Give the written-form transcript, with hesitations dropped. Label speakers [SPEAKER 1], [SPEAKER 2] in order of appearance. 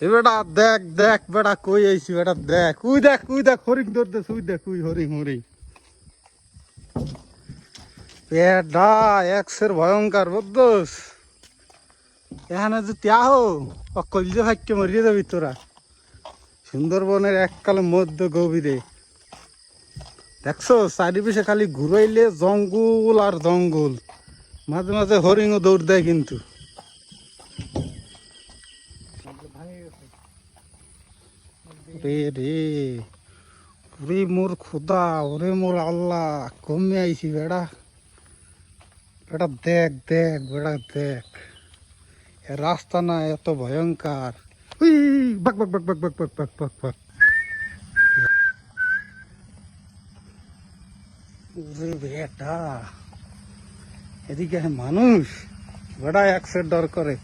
[SPEAKER 1] এ বেটা দেখ দেখ বেটা কই আইছি বেটা দেখ উই দেখ হরিণ ধরতে উই দেখ উই হরিণ হরিণ বেটা এক্সের ভয়ঙ্কর বুঝছস এখানে যদি আহো কলজে ভাগ্যে মরিয়ে যাবি তোরা সুন্দরবনের এককালে মধ্য গভীরে দেখছো চারিপাশে খালি ঘুরাইলে জঙ্গল আর জঙ্গল মাঝে মাঝে হরিণও দৌড় দেয় কিন্তু রে রে ওরে মোর খুদা ওরে মোর আল্লাহ কমে আইছি বেড়া বেটা দেখ দেখ বেড়া দেখ এ রাস্তা না এত ভয়ঙ্কর উই বাক বাক বাক বাক বাক বাক বাক বাক বাক ওরে বেটা এদিকে মানুষ বেড়া একসের ডর করে